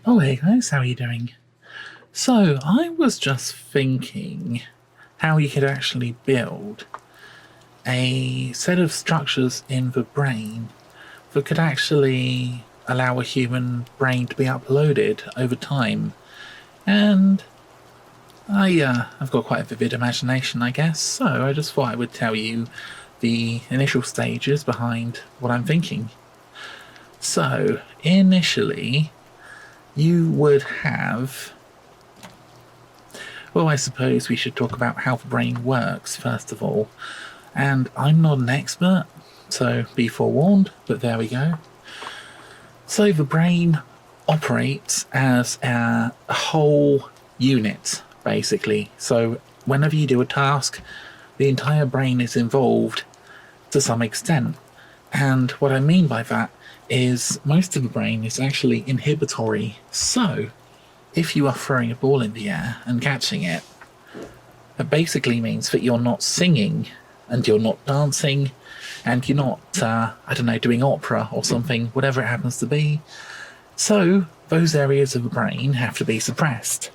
Oh, hey guys, how are you doing? So, I was just thinking how you could actually build a set of structures in the brain that could actually allow a human brain to be uploaded over time. And I've got quite a vivid imagination, I guess, so I just thought I would tell you the initial stages behind what I'm thinking. So, initially, you would have. Well, I suppose we should talk about how the brain works, first of all. And I'm not an expert, so be forewarned, but there we go. So the brain operates as a whole unit, basically. So whenever you do a task, the entire brain is involved to some extent. And what I mean by that is most of the brain is actually inhibitory. So if you are throwing a ball in the air and catching it, that basically means that you're not singing and you're not dancing and you're not, doing opera or something, whatever it happens to be. So those areas of the brain have to be suppressed.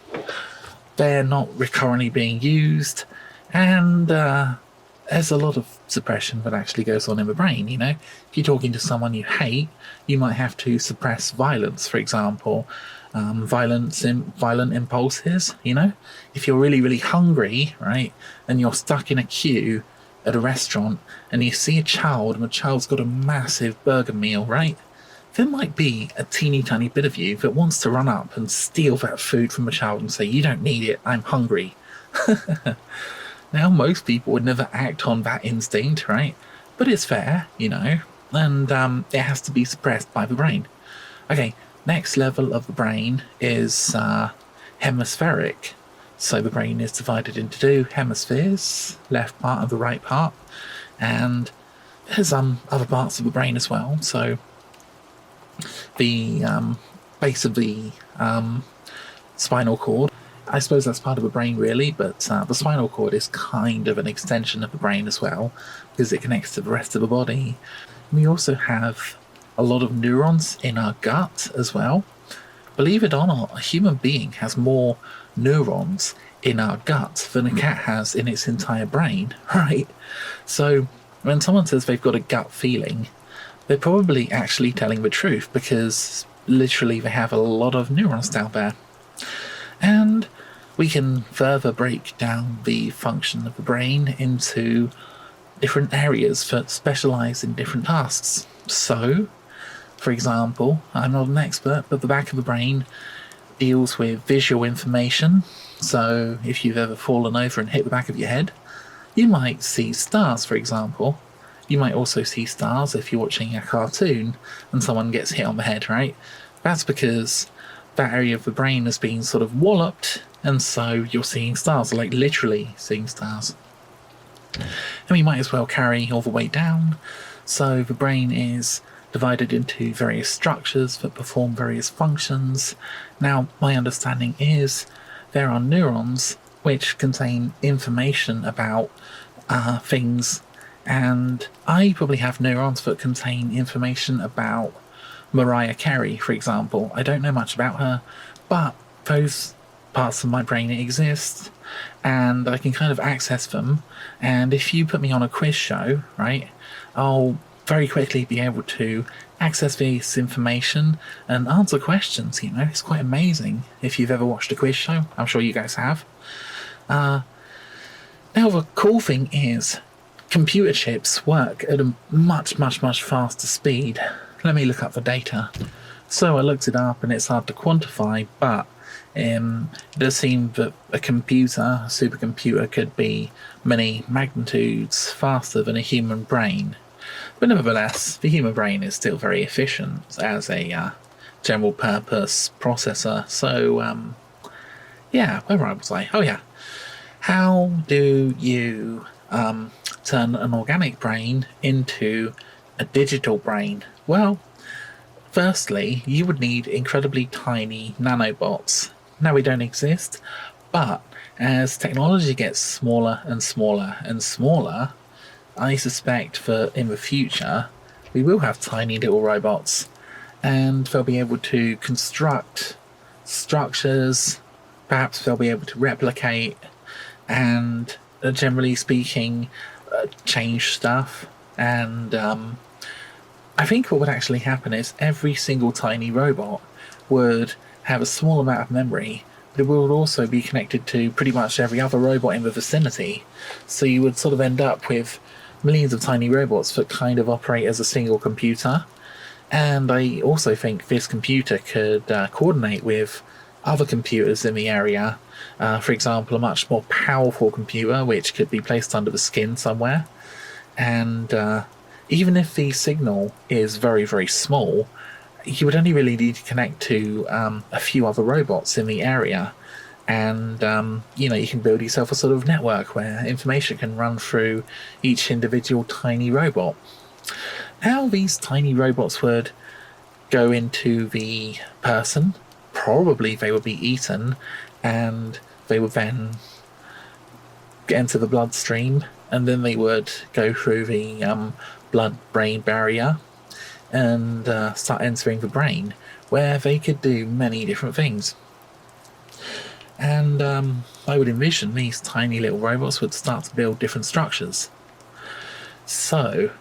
They're not recurrently being used, and there's a lot of suppression that actually goes on in the brain, you know? If you're talking to someone you hate, you might have to suppress violence, for example. Violent impulses, you know? If you're really, really hungry, right, and you're stuck in a queue at a restaurant and you see a child and the child's got a massive burger meal, right? There might be a teeny tiny bit of you that wants to run up and steal that food from the child and say, "You don't need it, I'm hungry." Now, most people would never act on that instinct, right? But it's fair, you know, and it has to be suppressed by the brain. Okay, next level of the brain is hemispheric. So the brain is divided into two hemispheres, left part and the right part, and there's other parts of the brain as well. So the base of the spinal cord, I suppose that's part of the brain really, but the spinal cord is kind of an extension of the brain as well, because it connects to the rest of the body. We also have a lot of neurons in our gut as well. Believe it or not, a human being has more neurons in our gut than a cat has in its entire brain, right? So when someone says they've got a gut feeling, they're probably actually telling the truth, because literally they have a lot of neurons down there. And we can further break down the function of the brain into different areas that specialize in different tasks. So, for example, I'm not an expert, but the back of the brain deals with visual information. So if you've ever fallen over and hit the back of your head, you might see stars, for example. You might also see stars if you're watching a cartoon and someone gets hit on the head, right? That's because that area of the brain has been sort of walloped, and so you're seeing stars, like literally seeing stars. And we might as well carry all the way down. So the brain is divided into various structures that perform various functions. Now, my understanding is there are neurons which contain information about things, and I probably have neurons that contain information about Mariah Carey, for example. I don't know much about her, but those parts of my brain exist, and I can kind of access them. And if you put me on a quiz show, right, I'll very quickly be able to access this information and answer questions, you know. It's quite amazing. If you've ever watched a quiz show, I'm sure you guys have. Now, the cool thing is, computer chips work at a much, much, much faster speed. Let me look up the data. So I looked it up, and it's hard to quantify, but it does seem that a supercomputer, could be many magnitudes faster than a human brain. But nevertheless, the human brain is still very efficient as a general purpose processor. So, yeah, where was I? Oh, yeah. How do you turn an organic brain into a digital brain? Well, firstly, you would need incredibly tiny nanobots. Now, we don't exist, but as technology gets smaller and smaller and smaller, I suspect that in the future we will have tiny little robots, and they'll be able to construct structures. Perhaps they'll be able to replicate and, generally speaking, change stuff. And I think what would actually happen is every single tiny robot would have a small amount of memory, but it would also be connected to pretty much every other robot in the vicinity. So you would sort of end up with millions of tiny robots that kind of operate as a single computer. And I also think this computer could coordinate with other computers in the area. For example, a much more powerful computer which could be placed under the skin somewhere. And even if the signal is very, very small, you would only really need to connect to a few other robots in the area. And, you can build yourself a sort of network where information can run through each individual tiny robot. How these tiny robots would go into the person, probably they would be eaten, and they would then get into the bloodstream, and then they would go through the blood-brain barrier and start entering the brain, where they could do many different things. And I would envision these tiny little robots would start to build different structures. So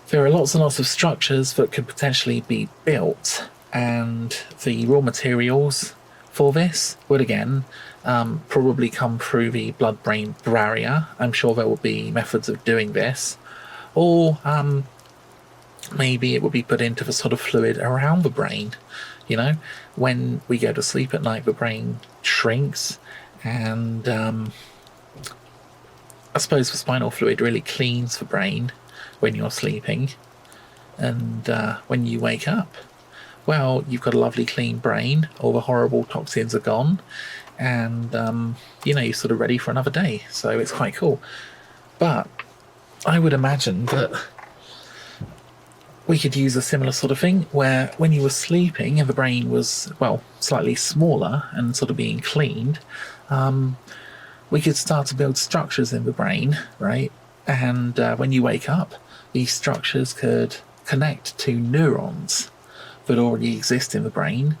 there are lots and lots of structures that could potentially be built, and the raw materials for this would again probably come through the blood-brain barrier. I'm sure there will be methods of doing this, or maybe it will be put into the sort of fluid around the brain. When we go to sleep at night, the brain shrinks, and I suppose the spinal fluid really cleans the brain when you're sleeping, and when you wake up, well, you've got a lovely clean brain, all the horrible toxins are gone, and you're sort of ready for another day. So it's quite cool. But I would imagine that we could use a similar sort of thing where when you were sleeping and the brain was, well, slightly smaller and sort of being cleaned, we could start to build structures in the brain, right? And when you wake up, these structures could connect to neurons that already exist in the brain,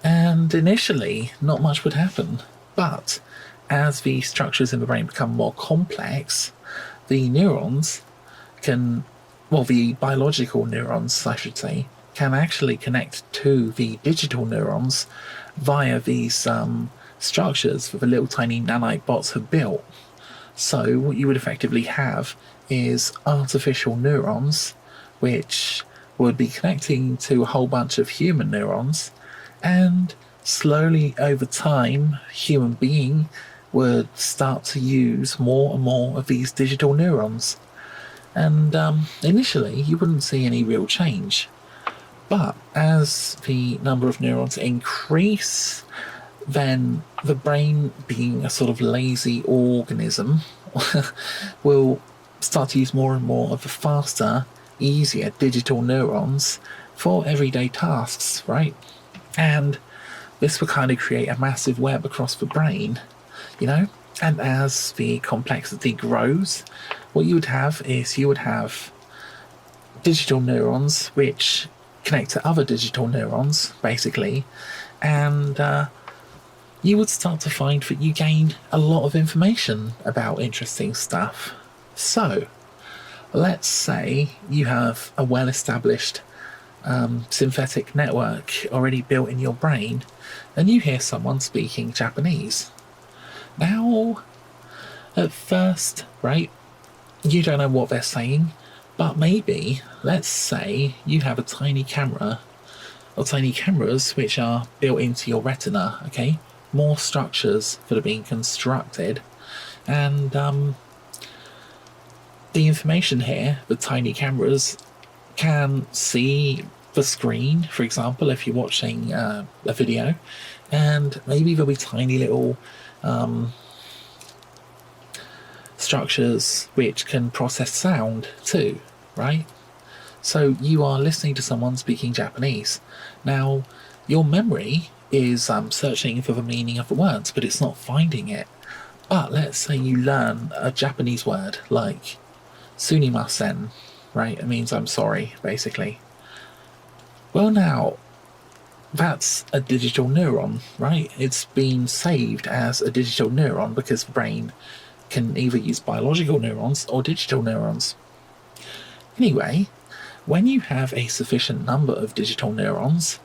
and initially not much would happen. But as the structures in the brain become more complex, the neurons can, well, the biological neurons, I should say, can actually connect to the digital neurons via these structures that the little tiny nanite bots have built. So what you would effectively have is artificial neurons, which would be connecting to a whole bunch of human neurons, and slowly over time, human being would start to use more and more of these digital neurons. And initially, you wouldn't see any real change. But as the number of neurons increase, then the brain, being a sort of lazy organism, will start to use more and more of the faster, easier digital neurons for everyday tasks, right? And this will kind of create a massive web across the brain, And as the complexity grows, what you would have is you would have digital neurons which connect to other digital neurons, basically, and you would start to find that you gain a lot of information about interesting stuff. So, let's say you have a well-established synthetic network already built in your brain, and you hear someone speaking Japanese. Now, at first, right, you don't know what they're saying, but maybe, let's say, you have a tiny camera, or tiny cameras which are built into your retina, okay? More structures that are being constructed, and the information here, the tiny cameras can see the screen, for example, if you're watching a video, and maybe there'll be tiny little structures which can process sound too, right? So you are listening to someone speaking Japanese. Now, your memory is searching for the meaning of the words, but it's not finding it. But let's say you learn a Japanese word like sunimasen, right? It means I'm sorry, basically. Well, now, that's a digital neuron, right? It's been saved as a digital neuron because the brain can either use biological neurons or digital neurons. Anyway, when you have a sufficient number of digital neurons,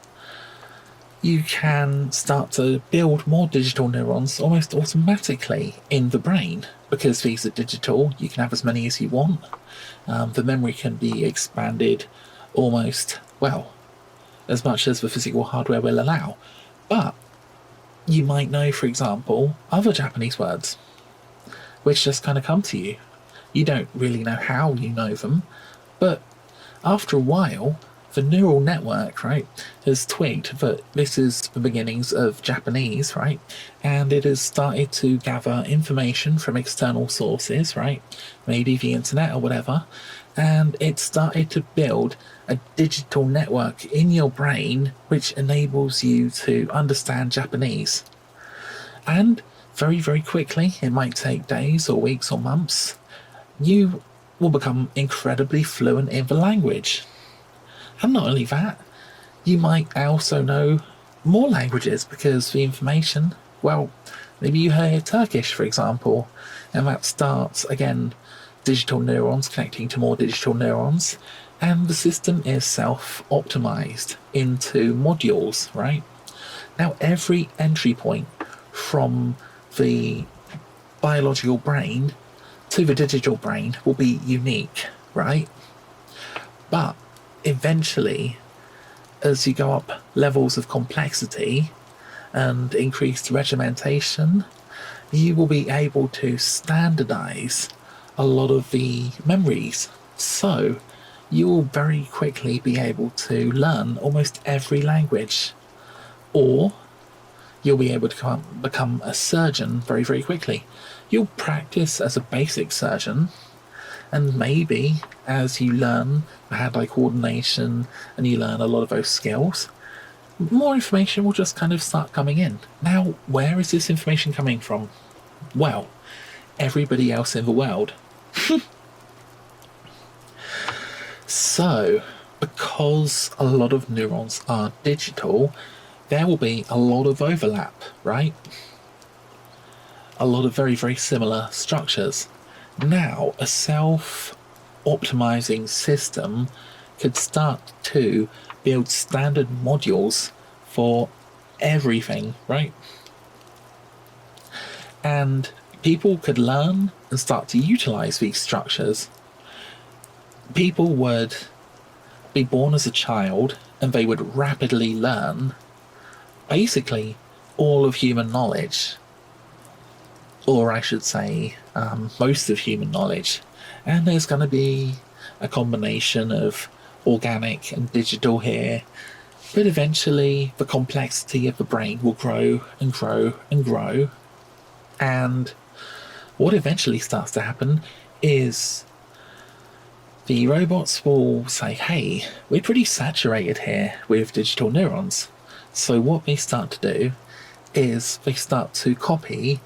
you can start to build more digital neurons almost automatically in the brain. Because these are digital, you can have as many as you want. The memory can be expanded almost, well, as much as the physical hardware will allow. But you might know, for example, other Japanese words, which just kind of come to you. You don't really know how you know them, but after a while, the neural network, right, has twigged that this is the beginnings of Japanese, right, and it has started to gather information from external sources, right, maybe the internet or whatever, and it started to build a digital network in your brain which enables you to understand Japanese. And very, very quickly, it might take days or weeks or months, you will become incredibly fluent in the language. And not only that, you might also know more languages because the information, well, maybe you hear Turkish, for example, and that starts, again, digital neurons connecting to more digital neurons, and the system is self-optimized into modules, right? Now, every entry point from the biological brain to the digital brain will be unique, right? But eventually, as you go up levels of complexity and increased regimentation, you will be able to standardize a lot of the memories. So you will very quickly be able to learn almost every language, or you'll be able to become a surgeon very, very quickly. You'll practice as a basic surgeon, and maybe as you learn hand-eye coordination and you learn a lot of those skills, more information will just kind of start coming in. Now, where is this information coming from? Well, everybody else in the world. So, because a lot of neurons are digital, there will be a lot of overlap, right? A lot of very, very similar structures. Now, a self-optimizing system could start to build standard modules for everything, right? And people could learn and start to utilize these structures. People would be born as a child and they would rapidly learn basically all of human knowledge, or I should say most of human knowledge. And there's going to be a combination of organic and digital here, but eventually the complexity of the brain will grow and grow and grow. And what eventually starts to happen is the robots will say, hey, we're pretty saturated here with digital neurons. So what they start to do is they start to copy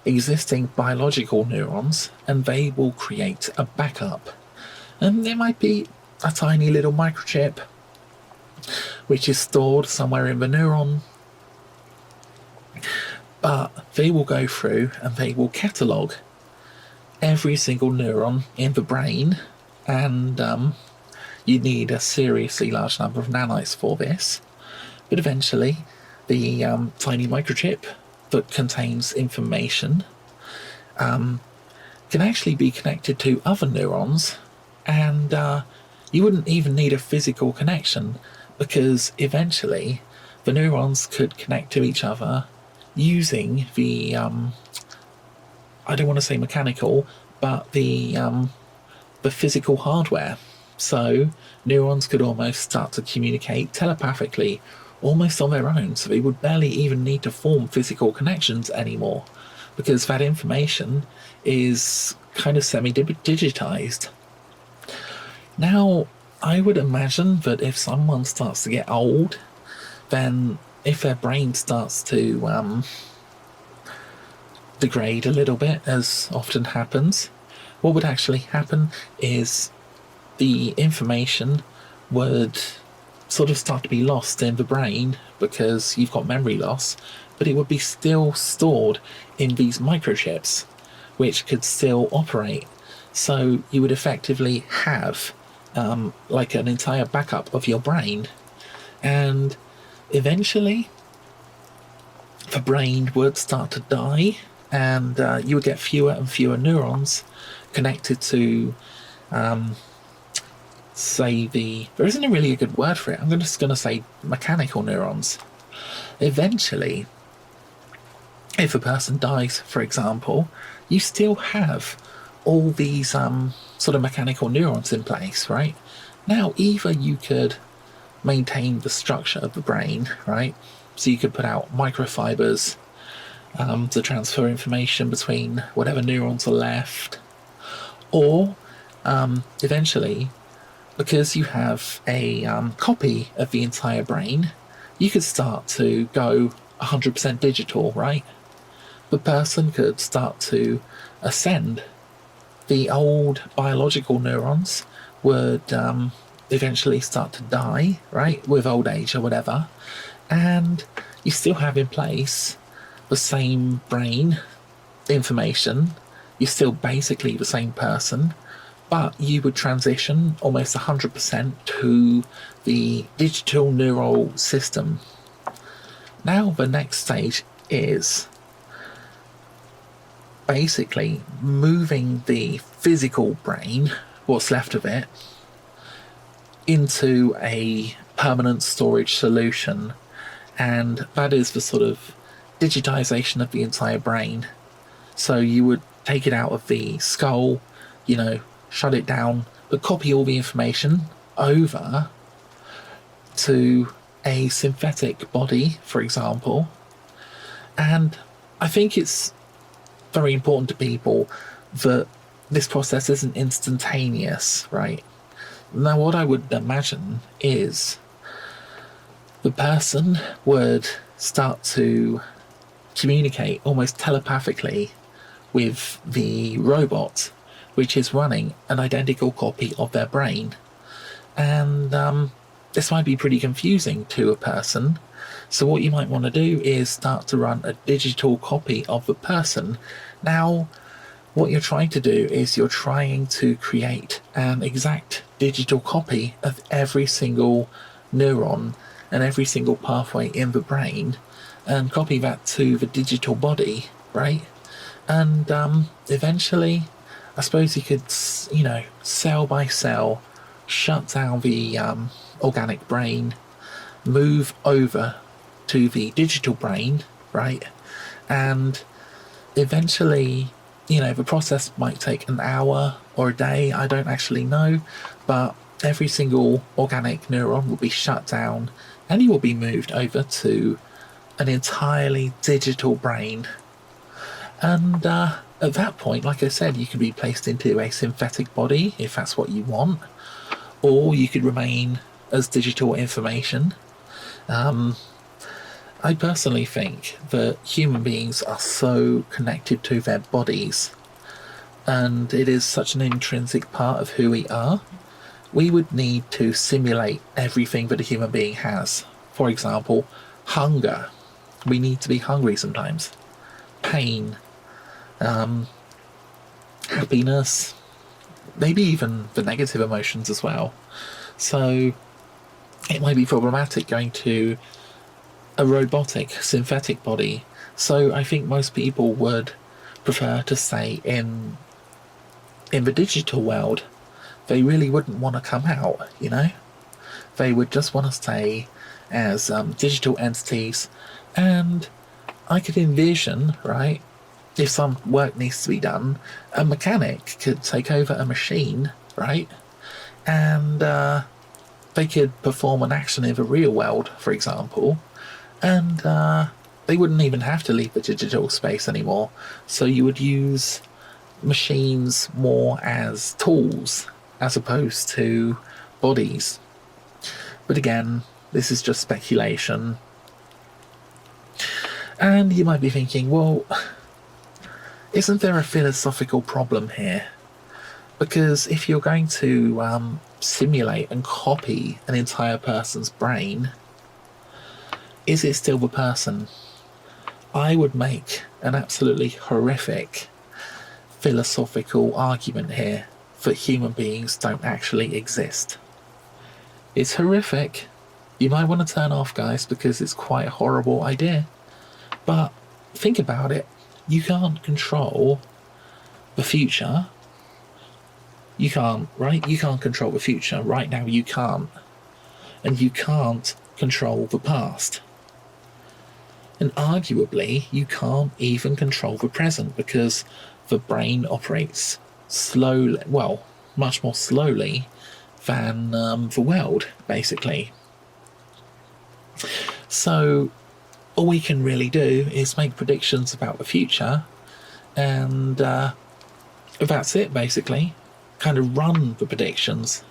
existing biological neurons and they will create a backup. And there might be a tiny little microchip which is stored somewhere in the neuron, but they will go through and they will catalogue every single neuron in the brain, and you need a seriously large number of nanites for this. But eventually, the tiny microchip that contains information can actually be connected to other neurons, and you wouldn't even need a physical connection, because eventually the neurons could connect to each other using the I don't want to say mechanical, but the physical hardware. So neurons could almost start to communicate telepathically, almost on their own, so they would barely even need to form physical connections anymore, because that information is kind of semi-digitized. Now, I would imagine that if someone starts to get old, then if their brain starts to degrade a little bit, as often happens, what would actually happen is the information would sort of start to be lost in the brain because you've got memory loss, but it would be still stored in these microchips, which could still operate. So you would effectively have like an entire backup of your brain, and eventually the brain would start to die, and you would get fewer and fewer neurons connected to there isn't really a good word for it. I'm just going to say mechanical neurons. Eventually, if a person dies, for example, you still have all these sort of mechanical neurons in place, right? Now, either you could maintain the structure of the brain, right? So you could put out microfibers to transfer information between whatever neurons are left, or eventually, because you have a copy of the entire brain, you could start to go 100% digital, right? The person could start to ascend. The old biological neurons would eventually start to die, right, with old age or whatever, and you still have in place the same brain information. You're still basically the same person, but you would transition almost 100% to the digital neural system. Now the next stage is basically moving the physical brain, what's left of it, into a permanent storage solution, and that is the sort of digitization of the entire brain. So you would take it out of the skull, shut it down, but copy all the information over to a synthetic body, for example. And I think it's very important to people that this process isn't instantaneous, right? Now, what I would imagine is the person would start to communicate almost telepathically with the robot, which is running an identical copy of their brain. And this might be pretty confusing to a person. So what you might want to do is start to run a digital copy of the person. Now, what you're trying to do is you're trying to create an exact digital copy of every single neuron and every single pathway in the brain, and copy that to the digital body, right? And eventually, I suppose you could, cell by cell, shut down the organic brain, move over to the digital brain, right? And eventually, the process might take an hour or a day, I don't actually know, but every single organic neuron will be shut down and you will be moved over to an entirely digital brain. And at that point, like I said, you can be placed into a synthetic body if that's what you want, or you could remain as digital information. I personally think that human beings are so connected to their bodies, and it is such an intrinsic part of who we are. We would need to simulate everything that a human being has. For example, hunger. We need to be hungry sometimes. Pain. Happiness. Maybe even the negative emotions as well. So it might be problematic going to a robotic, synthetic body. So I think most people would prefer to stay in the digital world. They really wouldn't want to come out, They would just want to stay as digital entities. And I could envision, right, if some work needs to be done, a mechanic could take over a machine, right, and they could perform an action in the real world, for example, and they wouldn't even have to leave the digital space anymore. So you would use machines more as tools as opposed to bodies. But again, this is just speculation. And you might be thinking, well, isn't there a philosophical problem here? Because if you're going to simulate and copy an entire person's brain, is it still the person? I would make an absolutely horrific philosophical argument here that human beings don't actually exist. It's horrific. You might want to turn off, guys, because it's quite a horrible idea. But think about it. You can't control the future. You can't, right? You can't control the future. Right now you can't. And you can't control the past. And arguably, you can't even control the present because the brain operates slowly, well, much more slowly than the world, basically. So all we can really do is make predictions about the future, and that's it, basically. Kind of run the predictions.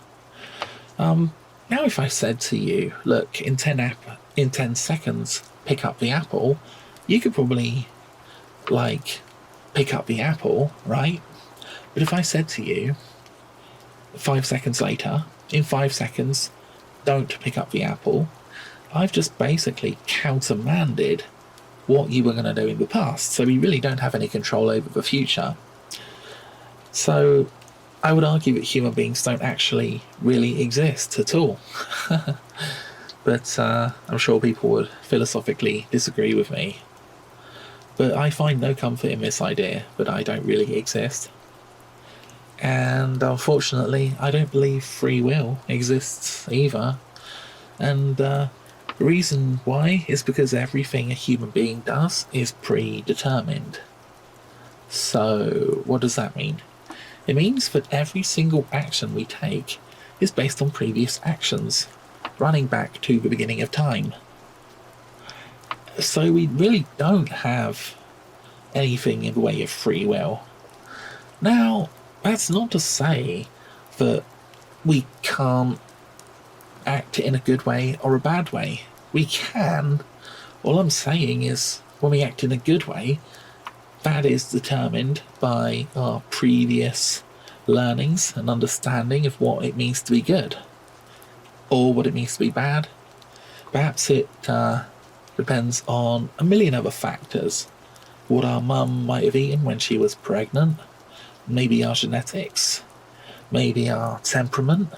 Now if I said to you, look, in 10 seconds, pick up the apple, you could probably, like, pick up the apple, right? But if I said to you, 5 seconds later, in 5 seconds, don't pick up the apple, I've just basically countermanded what you were going to do in the past. So we really don't have any control over the future. So I would argue that human beings don't actually really exist at all. But I'm sure people would philosophically disagree with me. But I find no comfort in this idea that I don't really exist. And unfortunately, I don't believe free will exists either. And the reason why is because everything a human being does is predetermined. So what does that mean? It means that every single action we take is based on previous actions, running back to the beginning of time. So we really don't have anything in the way of free will. Now, that's not to say that we can't act in a good way or a bad way. We can. All I'm saying is, when we act in a good way, that is determined by our previous learnings and understanding of what it means to be good, or what it means to be bad. Perhaps it depends on a million other factors. What our mum might have eaten when she was pregnant, maybe our genetics, maybe our temperament,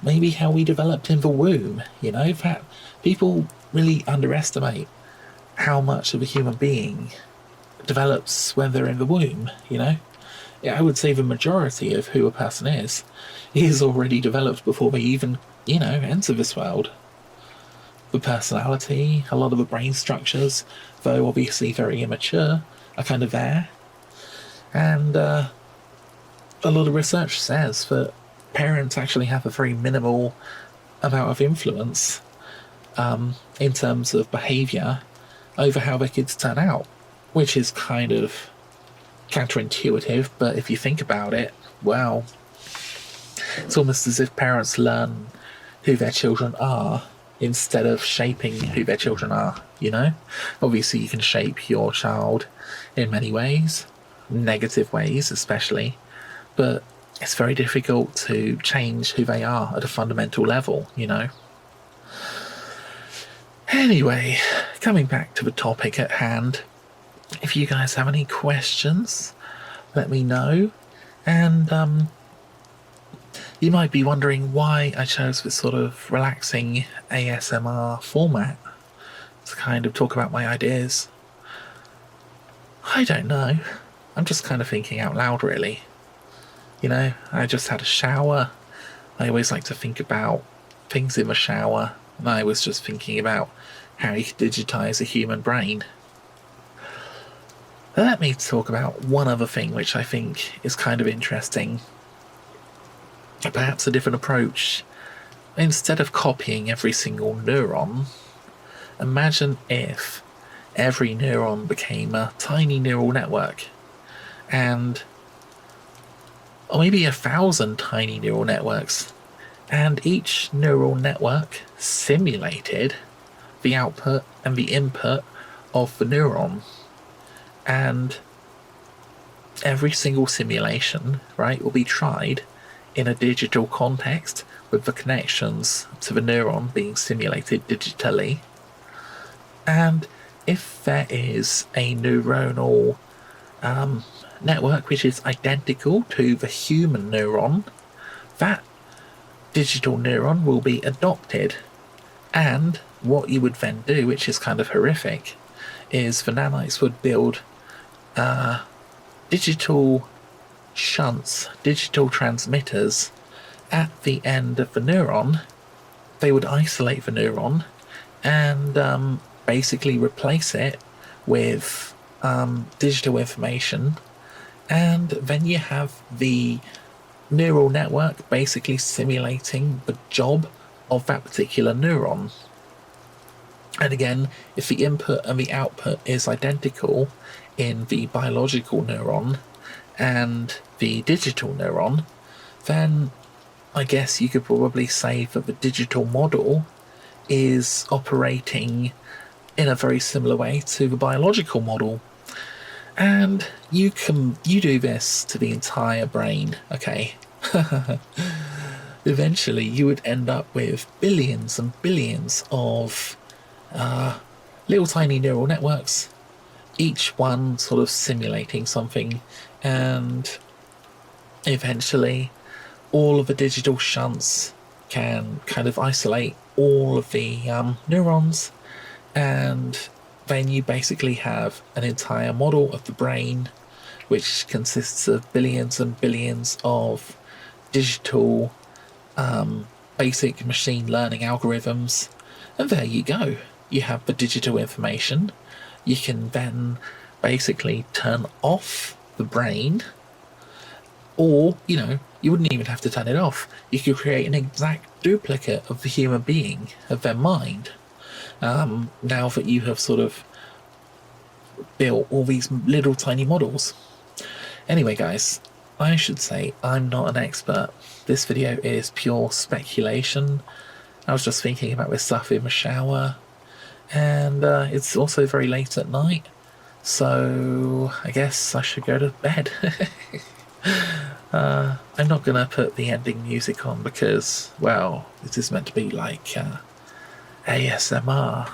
maybe how we developed in the womb. You know, that people really underestimate how much of a human being develops when they're in the womb, you know. Yeah, I would say the majority of who a person is already developed before they even, you know, enter this world. The personality, a lot of the brain structures, though obviously very immature, are kind of there. And a lot of research says that parents actually have a very minimal amount of influence in terms of behaviour over how their kids turn out, which is kind of counterintuitive, but if you think about it, well, it's almost as if parents learn who their children are instead of shaping who their children are, you know? Obviously you can shape your child in many ways, negative ways especially, but it's very difficult to change who they are at a fundamental level, you know? Anyway, coming back to the topic at hand, if you guys have any questions, let me know. And you might be wondering why I chose this sort of relaxing ASMR format to kind of talk about my ideas. I don't know. I'm just kind of thinking out loud, really. You know, I just had a shower. I always like to think about things in the shower, and I was just thinking about how you could digitize a human brain. Let me talk about one other thing which I think is kind of interesting. Perhaps a different approach. Instead of copying every single neuron, imagine if every neuron became a tiny neural network, and or maybe 1,000 tiny neural networks, and each neural network simulated the output and the input of the neuron. And every single simulation, right, will be tried in a digital context with the connections to the neuron being simulated digitally. And if there is a neuronal network which is identical to the human neuron, that digital neuron will be adopted. And what you would then do, which is kind of horrific, is the nanites would build digital shunts, digital transmitters at the end of the neuron. They would isolate the neuron and basically replace it with digital information, and then you have the neural network basically simulating the job of that particular neuron. And again, if the input and the output is identical in the biological neuron and the digital neuron, then I guess you could probably say that the digital model is operating in a very similar way to the biological model. And you do this to the entire brain, okay? Eventually you would end up with billions and billions of little tiny neural networks, each one sort of simulating something, and eventually all of the digital shunts can kind of isolate all of the neurons, and then you basically have an entire model of the brain which consists of billions and billions of digital basic machine learning algorithms. And there you go, you have the digital information. You can then basically turn off the brain, or you wouldn't even have to turn it off. You could create an exact duplicate of the human being, of their mind, now that you have sort of built all these little tiny models. Anyway guys, I should say I'm not an expert. This video is pure speculation. I was just thinking about this stuff in the shower, and it's also very late at night, so I guess I should go to bed. I'm not gonna put the ending music on because, well, this is meant to be like ASMR,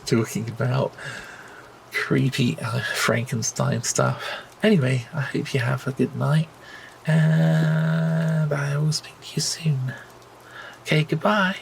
talking about creepy Frankenstein stuff. Anyway, I hope you have a good night, and I will speak to you soon. Okay, goodbye.